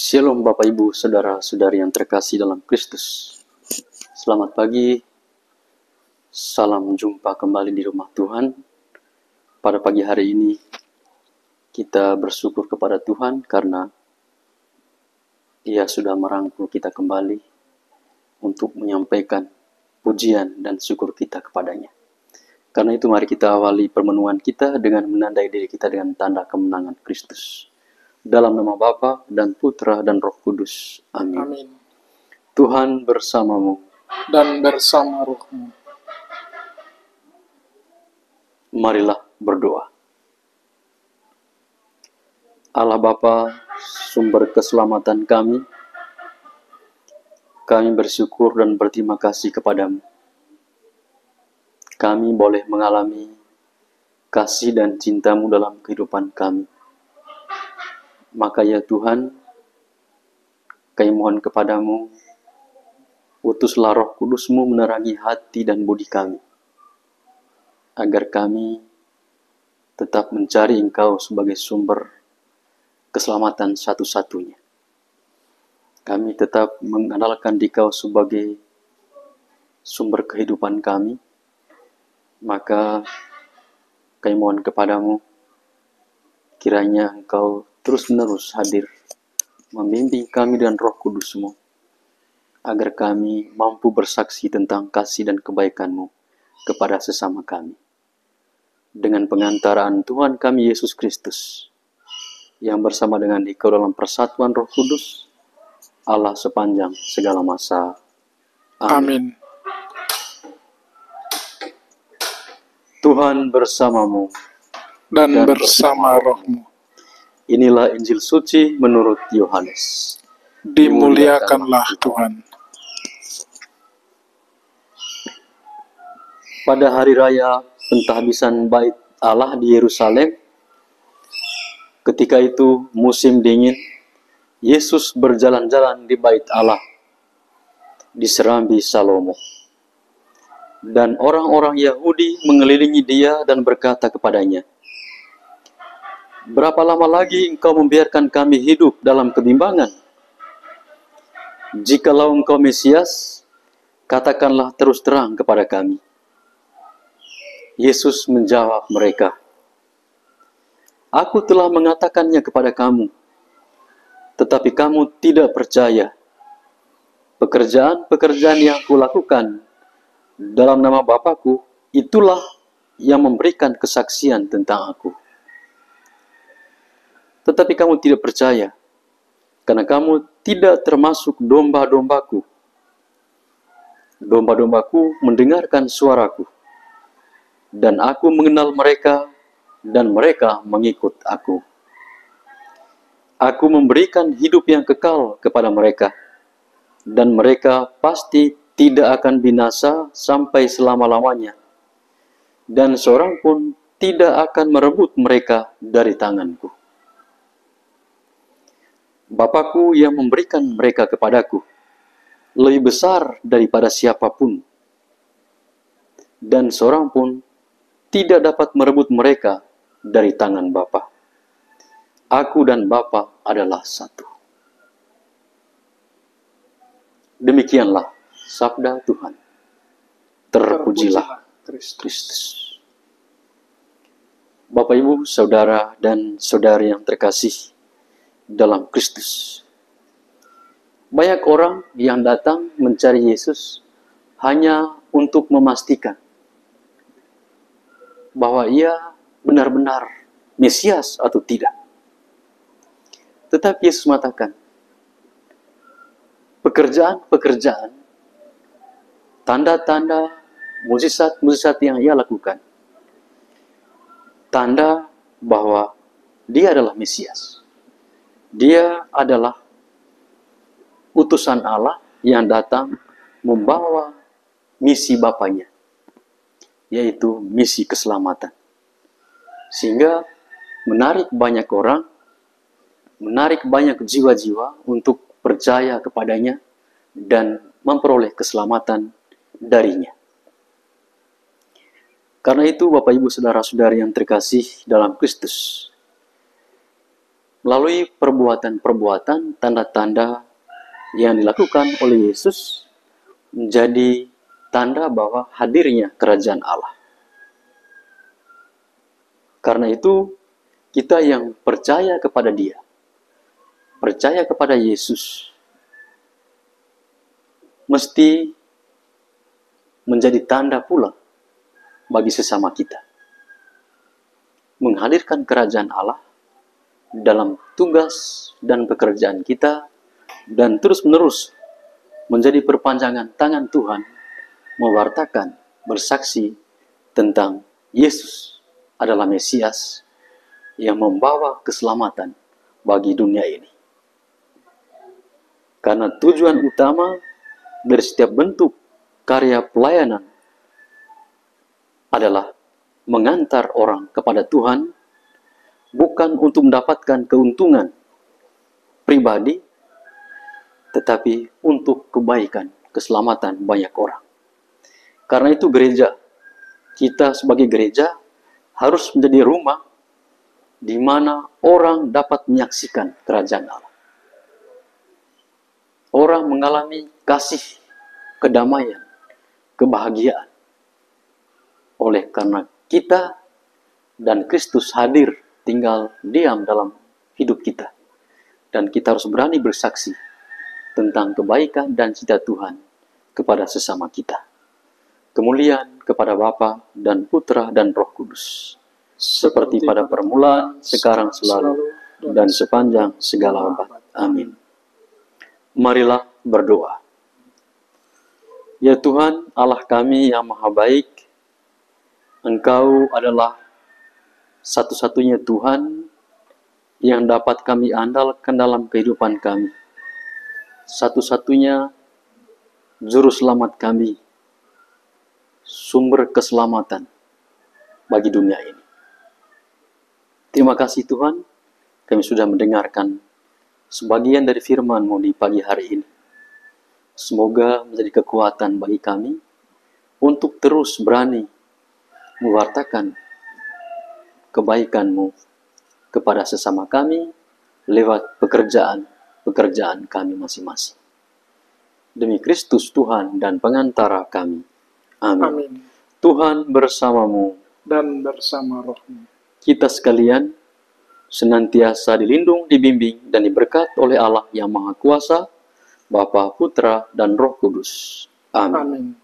Shalom Bapak Ibu, Saudara-saudari yang terkasih dalam Kristus. Selamat pagi, salam jumpa kembali di rumah Tuhan. Pada pagi hari ini, kita bersyukur kepada Tuhan karena Dia sudah merangkul kita kembali untuk menyampaikan pujian dan syukur kita kepadanya. Karena itu mari kita awali permenuhan kita dengan menandai diri kita dengan tanda kemenangan Kristus. Dalam nama Bapa dan Putra dan Roh Kudus. Amin. Amin. Tuhan bersamamu. Dan bersama rohmu. Marilah berdoa. Allah Bapa, sumber keselamatan kami bersyukur dan berterima kasih kepadamu. Kami boleh mengalami kasih dan cintamu dalam kehidupan kami. Maka ya Tuhan, kami mohon kepadamu, utuslah Roh Kudus-Mu menerangi hati dan budi kami, agar kami tetap mencari Engkau sebagai sumber keselamatan satu-satunya. Kami tetap mengandalkan Dikau sebagai sumber kehidupan kami, maka kami mohon kepadamu, kiranya Engkau terus-menerus hadir, membimbing kami dengan Roh Kudus-Mu, agar kami mampu bersaksi tentang kasih dan kebaikan-Mu kepada sesama kami. Dengan pengantaraan Tuhan kami Yesus Kristus, yang bersama dengan Dikau dalam persatuan Roh Kudus, Allah sepanjang segala masa. Amin. Tuhan bersamamu. Dan bersama rohmu. Inilah Injil suci menurut Yohanes. Dimuliakanlah Tuhan. Pada hari raya pentahbisan Bait Allah di Yerusalem, ketika itu musim dingin, Yesus berjalan-jalan di Bait Allah di serambi Salomo. Dan orang-orang Yahudi mengelilingi dia dan berkata kepadanya, "Berapa lama lagi engkau membiarkan kami hidup dalam kebimbangan? Jikalau engkau Mesias, katakanlah terus terang kepada kami." Yesus menjawab mereka, "Aku telah mengatakannya kepada kamu, tetapi kamu tidak percaya. Pekerjaan-pekerjaan yang kulakukan dalam nama Bapa-Ku, itulah yang memberikan kesaksian tentang Aku. Tetapi kamu tidak percaya, karena kamu tidak termasuk domba-dombaku. Domba-dombaku mendengarkan suaraku, dan Aku mengenal mereka, dan mereka mengikut Aku. Aku memberikan hidup yang kekal kepada mereka, dan mereka pasti tidak akan binasa sampai selama-lamanya, dan seorang pun tidak akan merebut mereka dari tanganku. Bapa-Ku yang memberikan mereka kepadaku lebih besar daripada siapapun, dan seorang pun tidak dapat merebut mereka dari tangan Bapa. Aku dan Bapa adalah satu." Demikianlah sabda Tuhan. Terpujilah Kristus. Bapak, Ibu, Saudara, dan Saudari yang terkasih dalam Kristus. Banyak orang yang datang mencari Yesus hanya untuk memastikan bahwa ia benar-benar Mesias atau tidak. Tetapi Yesus mengatakan, pekerjaan-pekerjaan, tanda-tanda, mukjizat-mukjizat yang ia lakukan, tanda bahwa dia adalah Mesias. Dia adalah utusan Allah yang datang membawa misi Bapanya, yaitu misi keselamatan. Sehingga menarik banyak orang, menarik banyak jiwa-jiwa untuk percaya kepadanya dan memperoleh keselamatan darinya. Karena itu Bapak Ibu Saudara-saudari yang terkasih dalam Kristus, melalui perbuatan-perbuatan, tanda-tanda yang dilakukan oleh Yesus menjadi tanda bahwa hadirnya kerajaan Allah. Karena itu, kita yang percaya kepada Dia, percaya kepada Yesus, mesti menjadi tanda pula bagi sesama kita. Menghadirkan kerajaan Allah dalam tugas dan pekerjaan kita, dan terus-menerus menjadi perpanjangan tangan Tuhan, mewartakan, bersaksi tentang Yesus adalah Mesias yang membawa keselamatan bagi dunia ini. Karena tujuan utama dari setiap bentuk karya pelayanan adalah mengantar orang kepada Tuhan, bukan untuk mendapatkan keuntungan pribadi, tetapi untuk kebaikan, keselamatan banyak orang. Karena itu gereja, kita sebagai gereja harus menjadi rumah di mana orang dapat menyaksikan kerajaan Allah. Orang mengalami kasih, kedamaian, kebahagiaan. Oleh karena kita dan Kristus hadir, tinggal diam dalam hidup kita. Dan kita harus berani bersaksi tentang kebaikan dan cita Tuhan kepada sesama kita. Kemuliaan kepada Bapa dan Putra dan Roh Kudus, seperti pada permulaan, sekarang, selalu, dan sepanjang segala abad. Amin. Marilah berdoa. Ya Tuhan, Allah kami yang maha baik, Engkau adalah satu-satunya Tuhan yang dapat kami andalkan dalam kehidupan kami. Satu-satunya juru selamat kami, sumber keselamatan bagi dunia ini. Terima kasih Tuhan, kami sudah mendengarkan sebagian dari firman-Mu di pagi hari ini. Semoga menjadi kekuatan bagi kami untuk terus berani mewartakan kebaikan-Mu kepada sesama kami lewat pekerjaan kami masing-masing. Demi Kristus Tuhan dan pengantara kami. Amin. Amin. Tuhan bersamamu Dan bersama rohmu. Kita sekalian senantiasa dilindung, dibimbing, dan diberkat oleh Allah yang Maha Kuasa, Bapa, Putra, dan Roh Kudus. Amin. Amin.